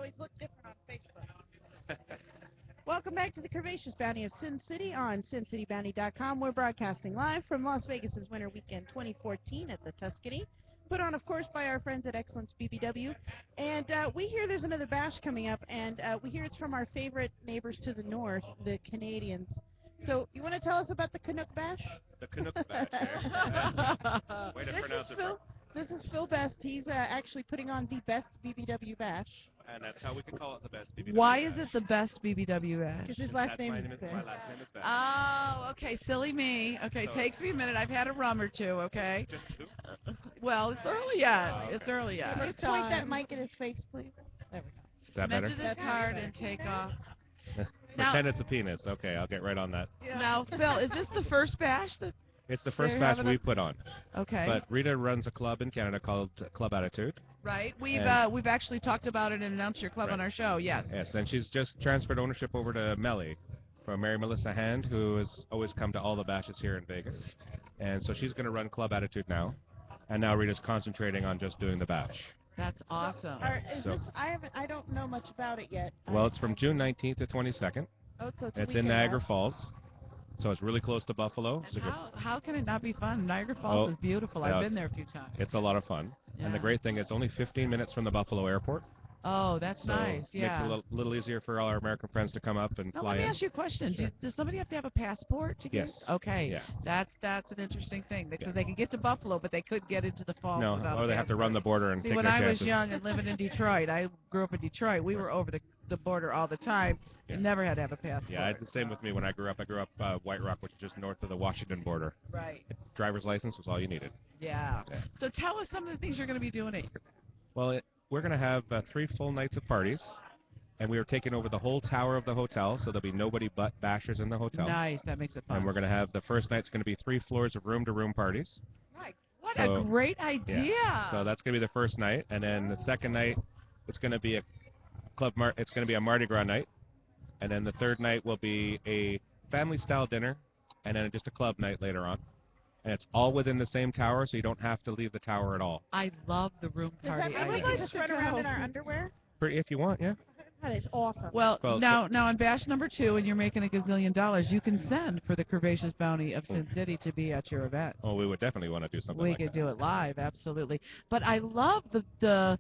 always look different on Facebook. Welcome back to the Curvaceous Bounty of Sin City on SinCityBounty.com. We're broadcasting live from Las Vegas's Winter Weekend 2014 at the Tuscany, put on, of course, by our friends at Excellence BBW. And we hear there's another bash coming up, and we hear it's from our favorite neighbors to the north, the Canadians. So you want to tell us about the Canuck Bash? The Canuck Bash. Yeah. Way to pronounce it. This is Phil Best. He's actually putting on the Best BBW Bash. And that's how we can call it the Best BBW Why Bash. is it the Best BBW Bash? Because his last name is My last name is Best. Oh, okay, silly me. Okay, So takes me a minute. I've had a rum or two, okay? Just two? Well, it's early yet. Okay. It's early yet. Can you point that mic at his face, please? There we go. Is that better? Measure the card and take off. Pretend it's a penis. Okay, I'll get right on that. Yeah. Now, Phil, is this the first bash that... It's the first bash we put on. Okay. But Rita runs a club in Canada called Club Attitude. Right. We've actually talked about it and announced your club on our show. Yes. Yes, and she's just transferred ownership over to Melly from Mary Melissa Hand, who has always come to all the bashes here in Vegas. And so she's going to run Club Attitude now. And now Rita's concentrating on just doing the bash. That's awesome. I don't know much about it yet. Well, it's from June 19th to 22nd. Oh, so it's in Niagara Falls. So it's really close to Buffalo. And how can it not be fun? Niagara Falls is beautiful. I've been there a few times. It's a lot of fun. Yeah. And the great thing, it's only 15 minutes from the Buffalo airport. Oh, that's nice. Yeah. Makes it a little easier for all our American friends to come up and now, fly let me in. ask you a question. Sure. Does somebody have to have a passport to get? Yes. Okay. Yeah. That's an interesting thing because they could get to Buffalo, but they couldn't get into the falls without a passport. They have to run the border and take when their I chances. was young and living in Detroit, I grew up in Detroit. We were over the border all the time. Yeah. Never had to have a passport. Yeah, it's the same with me when I grew up. I grew up White Rock, which is just north of the Washington border. Right. Driver's license was all you needed. Yeah. So tell us some of the things you're going to be doing at your... Well, we're going to have 3 full nights of parties, and we are taking over the whole tower of the hotel, so there'll be nobody but bashers in the hotel. Nice, that makes it fun. And we're going to have the first night's going to be 3 floors of room-to-room parties. Right. What a great idea! Yeah. So that's going to be the first night, and then the second night, it's going to be it's going to be a Mardi Gras night, and then the third night will be a family-style dinner, and then just a club night later on. And it's all within the same tower, so you don't have to leave the tower at all. I love the room party. Does that mean we can just run around in our underwear? If you want, yeah. That is awesome. Well, now on bash number 2, and you're making $1 gazillion, you can send for the Curvaceous Bounty of Sin City to be at your event. Oh, we would definitely want to do something like that. We could do it live, absolutely. But I love the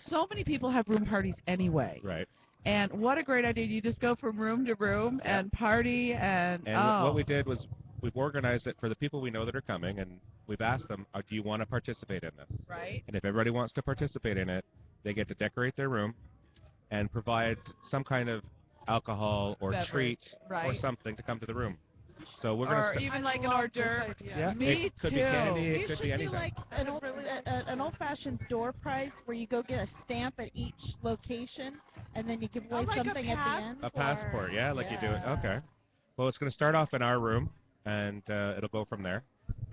so many people have room parties anyway. Right. And what a great idea. You just go from room to room and party and what we did was we've organized it for the people we know that are coming, and we've asked them, do you want to participate in this? Right. And if everybody wants to participate in it, they get to decorate their room and provide some kind of alcohol or treat or something to come to the room. So we're going to even like an hors d'oeuvre. Yeah, Me it could too. be candy, it could be anything. Do like an old-fashioned door prize where you go get a stamp at each location, and then you give away something at the end. A passport, yeah, like you do it. Okay. Well, it's going to start off in our room, and it'll go from there.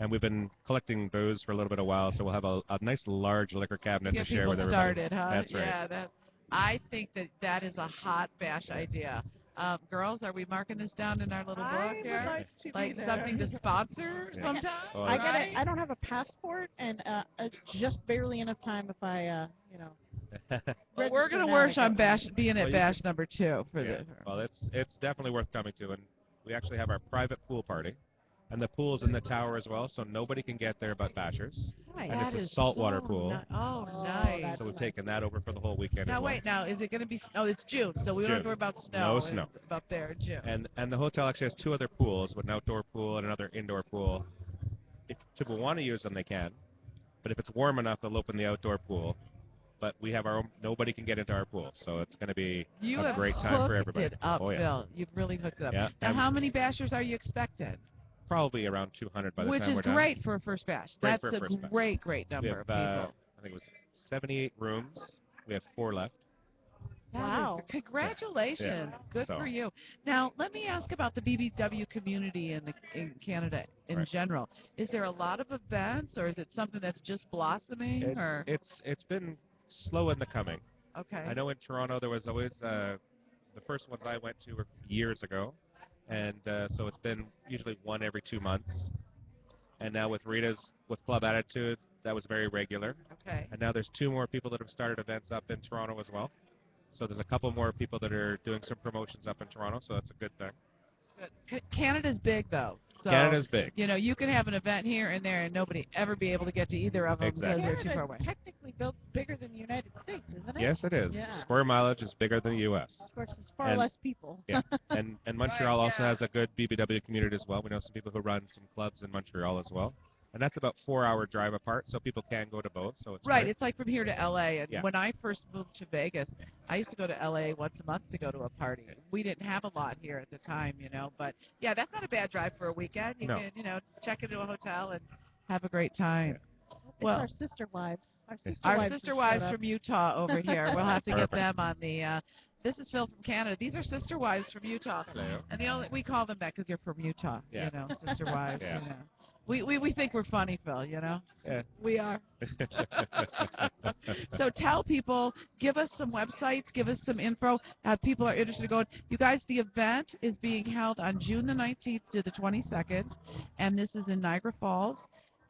And we've been collecting booze for a little bit of while, so we'll have a nice large liquor cabinet to share with everybody. Started, huh? That's right. Yeah, I think that is a hot bash idea. Girls, are we marking this down in our little book here? Like something to sponsor sometime? Oh, I don't have a passport, and it's just barely enough time if I, Well, we're going to work on being at bash number 2 for this. Well, it's definitely worth coming to, and we actually have our private pool party. And the pool's in the tower as well, so nobody can get there but bashers. Right. And it's a saltwater pool. Oh, nice. So we've taken that over for the whole weekend. Now, wait, is it going to be... Oh, it's June, so we don't have to worry about snow. No snow. Up there in June. And the hotel actually has 2 other pools, with an outdoor pool and another indoor pool. If people want to use them, they can. But if it's warm enough, they'll open the outdoor pool. But we have our own... Nobody can get into our pool, so it's going to be a great time for everybody. You have hooked it up, Phil. You've really hooked it up. Yeah. Now, how many bashers are you expecting? Probably around 200 by the time we're done. Which is great for a first bash. That's a great number of people. I think it was 78 rooms. We have 4 left. Wow. Congratulations. Yeah. Good for you. Now, let me ask about the BBW community in Canada in general. Is there a lot of events, or is it something that's just blossoming? It's been slow in the coming. Okay. I know in Toronto there was always the first ones I went to were years ago. And so it's been usually 1 every 2 months. And now with Club Attitude, that was very regular. Okay. And now there's 2 more people that have started events up in Toronto as well. So there's a couple more people that are doing some promotions up in Toronto, so that's a good thing. Canada's big, though. So, Canada's big. You know, you can have an event here and there, and nobody ever be able to get to either of them Exactly. because they're too far away. Canada's technically built bigger than the United States, isn't it? Yes, it is. Yeah. Square mileage is bigger than the U.S. Of course, it's far less people. Yeah, and Montreal also has a good BBW community as well. We know some people who run some clubs in Montreal as well. And that's about 4-hour drive apart, so people can go to both. So it's right. great. It's like from here to L.A. And Yeah. when I first moved to Vegas, I used to go to L.A. once a month to go to a party. We didn't have a lot here at the time, you know. But, yeah, that's not a bad drive for a weekend. You can, you know, check into a hotel and have a great time. It's Well, our sister wives. Our sister wives from Utah over here. We'll have to get Perfect. them on the. This is Phil from Canada. These are sister wives from Utah, Hello. and we call them that because you're from Utah. Yeah. You know, sister wives. Yeah. You know, we think we're funny, Phil. You know. Yeah. We are. So tell people, give us some websites, give us some info. People are interested in going. You guys, the event is being held on June the 19th to the 22nd, and this is in Niagara Falls.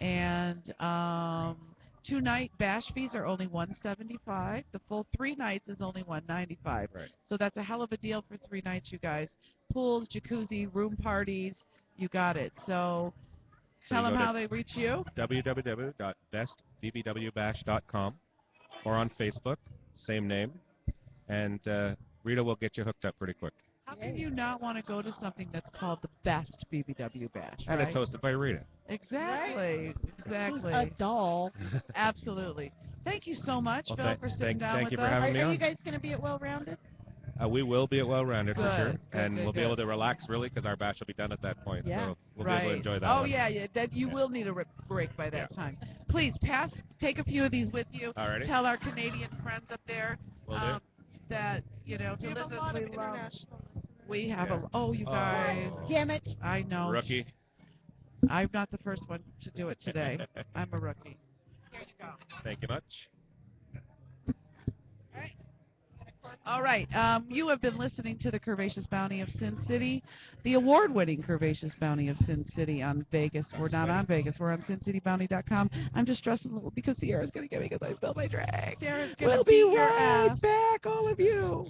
And 2-night bash fees are only $175. The full 3 nights is only $195. Right. So that's a hell of a deal for 3 nights, you guys. Pools, jacuzzi, room parties, you got it. So tell them how they reach you. www.bestbbwbash.com or on Facebook, same name, and Rita will get you hooked up pretty quick. How can you not want to go to something that's called the Best BBW Bash? And right? it's hosted by Rita. Exactly. Exactly. A doll. Absolutely. Thank you so much, Well, Phil, for sitting down thank with you for us. having me Are on. you guys going to be at Well Rounded? We will be at Well Rounded for sure, Good, and good, we'll be good. able to relax really because our bash will be done at that point. Yeah. So we'll right. be able to enjoy that. Oh one. yeah. That you will need a break by that time. Please take a few of these with you. Alrighty. Tell our Canadian friends up there Will do. that to We have listen. a lot of We love. international listeners. We have Yeah. you guys. Oh. Damn it. I know. Rookie. I'm not the first one to do it today. I'm a rookie. Here you go. Thank you much. All right. You have been listening to the Curvaceous Bounty of Sin City, the award-winning Curvaceous Bounty of Sin City on Vegas. We're not on Vegas. We're on SinCityBounty.com. I'm just stressing a little because Sierra's going to get me because I spilled my drink. Sarah's gonna We'll beat be your right ass. back, all of you.